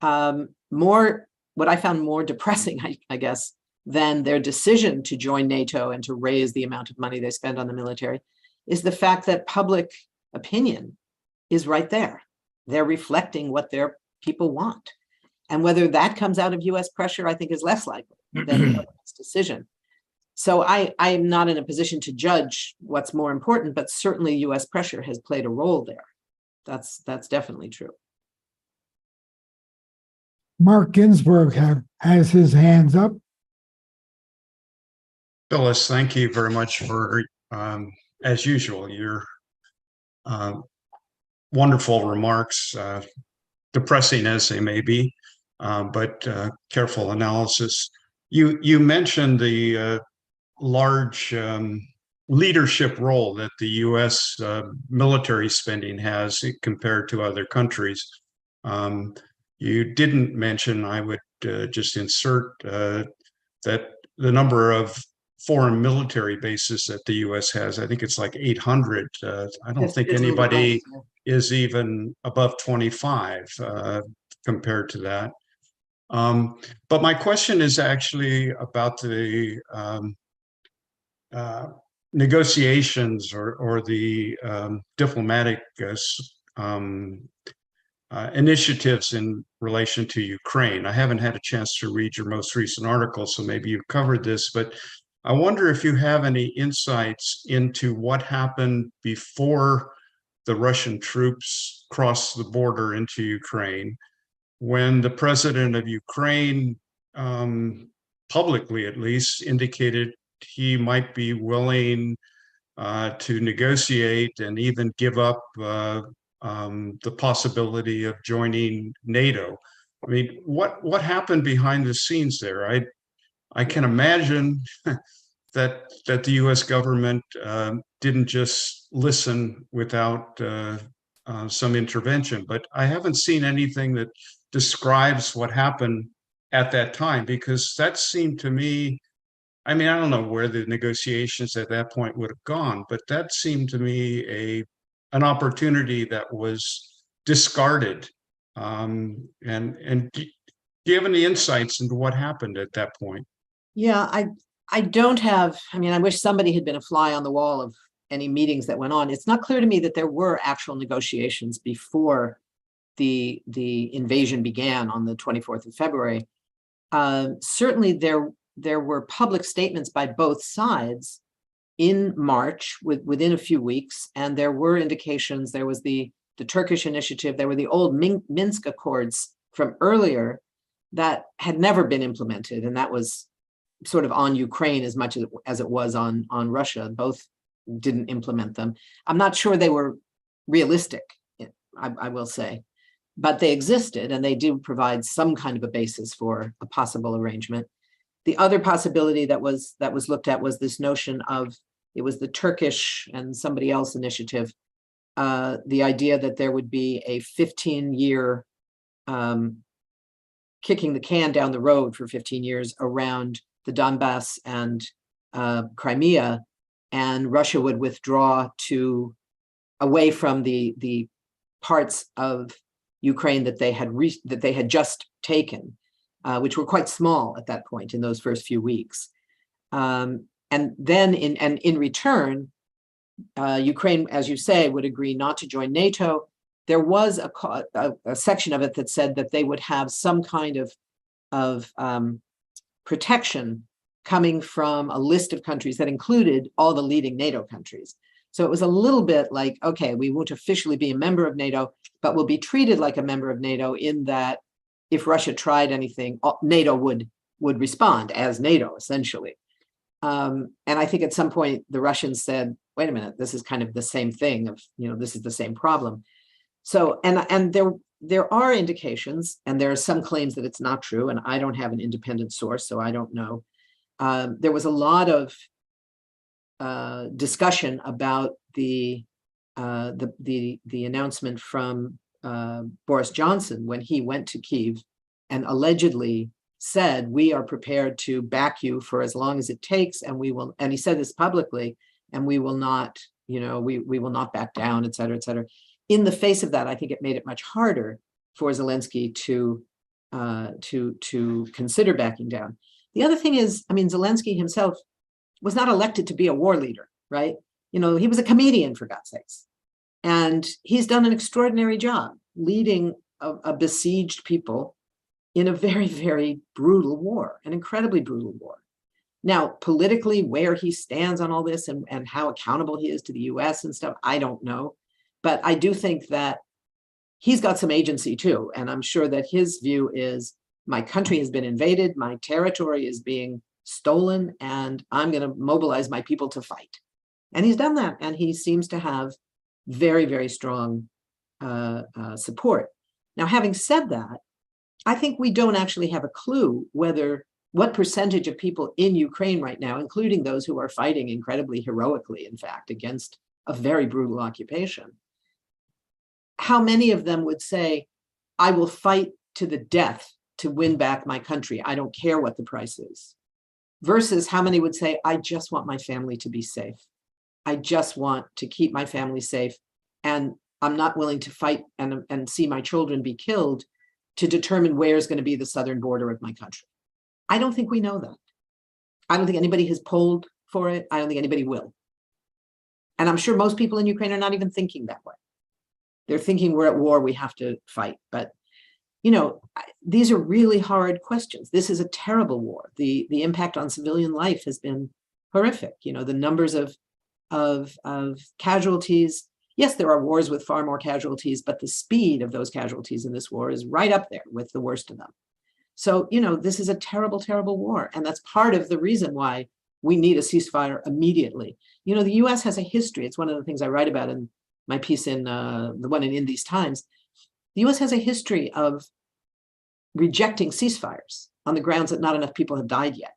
What I found more depressing, I guess, than their decision to join NATO and to raise the amount of money they spend on the military is the fact that public opinion is right there. They're reflecting what their people want. And whether that comes out of US pressure, I think is less likely than the government's decision. So I am not in a position to judge what's more important, but certainly US pressure has played a role there. That's definitely true. Mark Ginsburg has his hands up. Phyllis, thank you very much for, as usual, your wonderful remarks, depressing as they may be, but careful analysis. You mentioned the large leadership role that the U.S. Military spending has compared to other countries. You didn't mention, I would just insert that the number of foreign military bases that the U.S. has, I think it's like 800. I don't think anybody is even above 25 compared to that. But my question is actually about the negotiations or the diplomatic initiatives in relation to Ukraine. I haven't had a chance to read your most recent article, so maybe you've covered this, but I wonder if you have any insights into what happened before the Russian troops crossed the border into Ukraine, when the president of Ukraine, publicly at least, indicated he might be willing to negotiate and even give up the possibility of joining NATO. I mean, what happened behind the scenes there? I can imagine that the U.S. government didn't just listen without some intervention. But I haven't seen anything that describes what happened at that time, because that seemed to me, I mean, I don't know where the negotiations at that point would have gone, but that seemed to me an opportunity that was discarded. And do you have any insights into what happened at that point? Yeah, I don't have, I mean, I wish somebody had been a fly on the wall of any meetings that went on. It's not clear to me that there were actual negotiations before the invasion began on the 24th of February. Certainly there were public statements by both sides in March within a few weeks, and there were indications. There was the Turkish initiative, there were the old Minsk Accords from earlier that had never been implemented, and that was sort of on Ukraine as much as it was on Russia. Both didn't implement them. I'm not sure they were realistic, I will say, but they existed, and they do provide some kind of a basis for a possible arrangement. The other possibility that was looked at was this notion of, it was the Turkish and somebody else initiative, the idea that there would be a 15-year kicking the can down the road for 15 years around the Donbass and Crimea, and Russia would withdraw away from the parts of Ukraine that they had just taken, which were quite small at that point in those first few weeks. And then in return, Ukraine, as you say, would agree not to join NATO. There was a section of it that said that they would have some kind of protection coming from a list of countries that included all the leading NATO countries. So it was a little bit like, okay, we won't officially be a member of NATO, but we'll be treated like a member of NATO in that if Russia tried anything, NATO would respond as NATO, essentially. And I think at some point the Russians said, wait a minute, this is kind of the same thing of, this is the same problem. So, and there are indications, and there are some claims that it's not true, and I don't have an independent source, so I don't know. There was a lot of discussion about the announcement from Boris Johnson when he went to Kyiv and allegedly said, we are prepared to back you for as long as it takes, and we will, and he said this publicly, and we will not, we will not back down, et cetera, et cetera. In the face of that, I think it made it much harder for Zelensky to consider backing down. The other thing is, I mean, Zelensky himself was not elected to be a war leader, right? He was a comedian, for God's sakes. And he's done an extraordinary job leading a besieged people in a very, very brutal war, an incredibly brutal war. Now, politically, where he stands on all this and how accountable he is to the US and stuff, I don't know. But I do think that he's got some agency too. And I'm sure that his view is, my country has been invaded, my territory is being stolen, and I'm going to mobilize my people to fight. And he's done that. And he seems to have very, very strong support. Now, having said that, I think we don't actually have a clue what percentage of people in Ukraine right now, including those who are fighting incredibly heroically, in fact, against a very brutal occupation, how many of them would say, I will fight to the death to win back my country. I don't care what the price is. Versus how many would say, I just want my family to be safe. I just want to keep my family safe. And I'm not willing to fight and see my children be killed to determine where's going to be the southern border of my country. I don't think we know that. I don't think anybody has polled for it. I don't think anybody will. And I'm sure most people in Ukraine are not even thinking that way. They're thinking we're at war, we have to fight. But, these are really hard questions. This is a terrible war. The impact on civilian life has been horrific. The numbers of casualties. Yes, there are wars with far more casualties, but the speed of those casualties in this war is right up there with the worst of them. So, this is a terrible, terrible war. And that's part of the reason why we need a ceasefire immediately. The US has a history. It's one of the things I write about in my piece in the one in these times. The US has a history of rejecting ceasefires on the grounds that not enough people have died yet.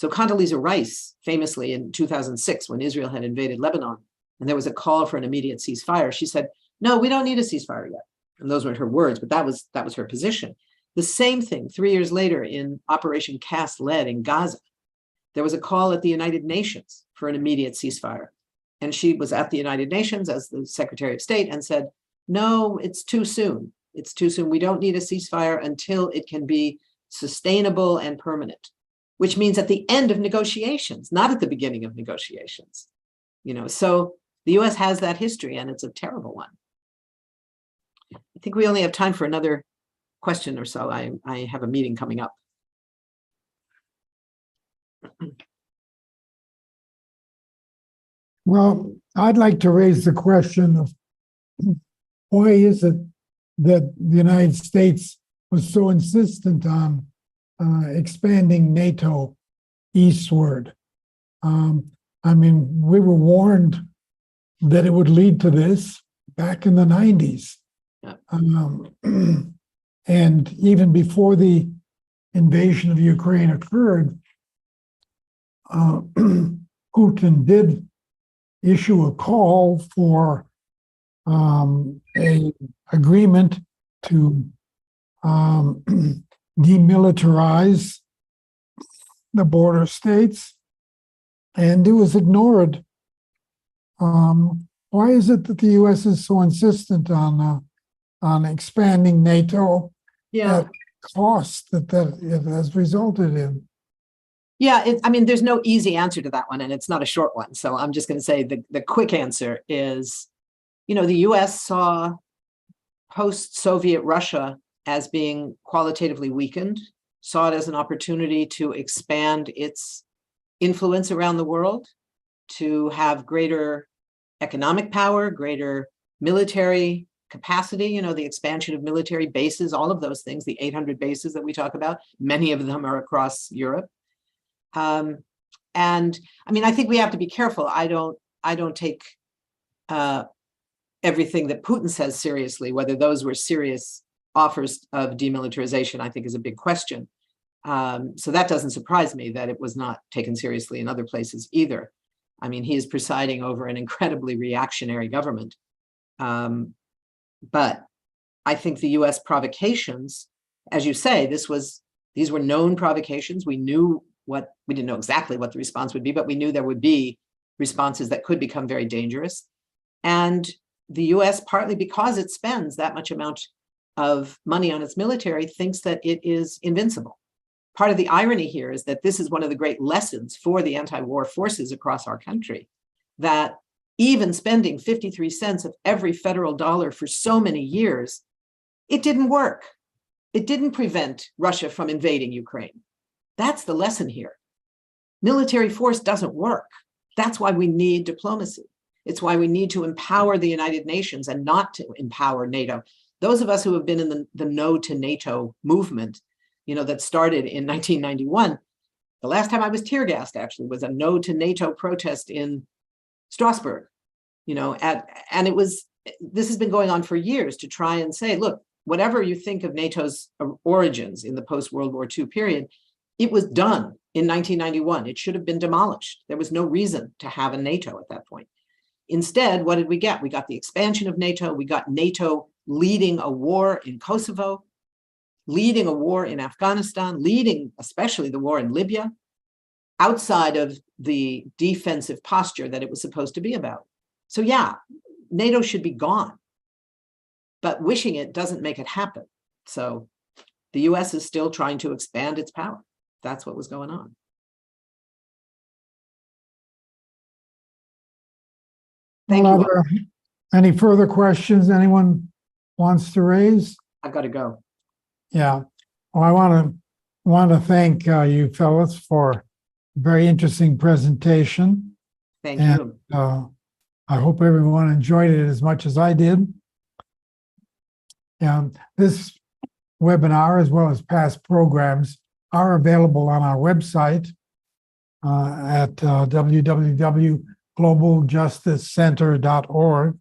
So Condoleezza Rice, famously in 2006, when Israel had invaded Lebanon, and there was a call for an immediate ceasefire, she said, "No, we don't need a ceasefire yet." And those weren't her words, but that was her position. The same thing 3 years later in Operation Cast Lead in Gaza. There was a call at the United Nations for an immediate ceasefire. And she was at the United Nations as the Secretary of State and said, "No, it's too soon. It's too soon. We don't need a ceasefire until it can be sustainable and permanent," which means at the end of negotiations, not at the beginning of negotiations. So the US has that history, and it's a terrible one. I think we only have time for another question or so. I have a meeting coming up. Well, I'd like to raise the question of why is it that the United States was so insistent on expanding NATO eastward? We were warned that it would lead to this back in the 90s. Yeah. And even before the invasion of Ukraine occurred, Putin did issue a call for a agreement to demilitarize the border states, and it was ignored. Why is it that the U.S. is so insistent on expanding NATO at cost that it has resulted in? Yeah, there's no easy answer to that one, and it's not a short one. So I'm just going to say the quick answer is, the US saw post-Soviet Russia as being qualitatively weakened, saw it as an opportunity to expand its influence around the world, to have greater economic power, greater military capacity, the expansion of military bases, all of those things, the 800 bases that we talk about, many of them are across Europe. And I think we have to be careful. I don't take everything that Putin says seriously. Whether those were serious offers of demilitarization, I think is a big question. So that doesn't surprise me that it was not taken seriously in other places either. He is presiding over an incredibly reactionary government. But I think the US provocations, as you say, these were known provocations. We didn't know exactly what the response would be, but we knew there would be responses that could become very dangerous. And the US, partly because it spends that much amount of money on its military, thinks that it is invincible. Part of the irony here is that this is one of the great lessons for the anti-war forces across our country, that even spending 53 cents of every federal dollar for so many years, it didn't work. It didn't prevent Russia from invading Ukraine. That's the lesson here. Military force doesn't work. That's why we need diplomacy. It's why we need to empower the United Nations and not to empower NATO. Those of us who have been in the no to NATO movement, that started in 1991, the last time I was tear gassed actually was a no to NATO protest in Strasbourg, and this has been going on for years to try and say, look, whatever you think of NATO's origins in the post-World War II period, it was done in 1991. It should have been demolished. There was no reason to have a NATO at that point. Instead, what did we get? We got the expansion of NATO. We got NATO leading a war in Kosovo, leading a war in Afghanistan, leading especially the war in Libya, outside of the defensive posture that it was supposed to be about. So yeah, NATO should be gone, but wishing it doesn't make it happen. So the US is still trying to expand its power. That's what was going on. Thank you. Any further questions anyone wants to raise? I've got to go. Yeah. Well, I want to thank you fellas for a very interesting presentation. Thank you. I hope everyone enjoyed it as much as I did. This webinar, as well as past programs, are available on our website at www.globaljusticecenter.org.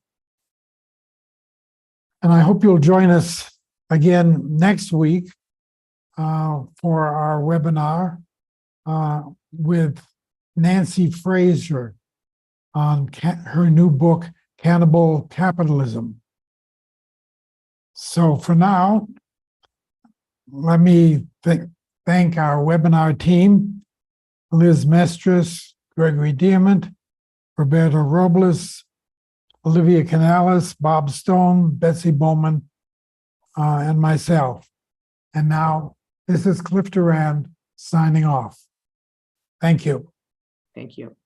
And I hope you'll join us again next week for our webinar with Nancy Fraser on her new book, Cannibal Capitalism. So for now, let me thank our webinar team, Liz Mestris, Gregory Diamond, Roberto Robles, Olivia Canales, Bob Stone, Betsy Bowman, and myself. And now, this is Cliff Durand signing off. Thank you. Thank you.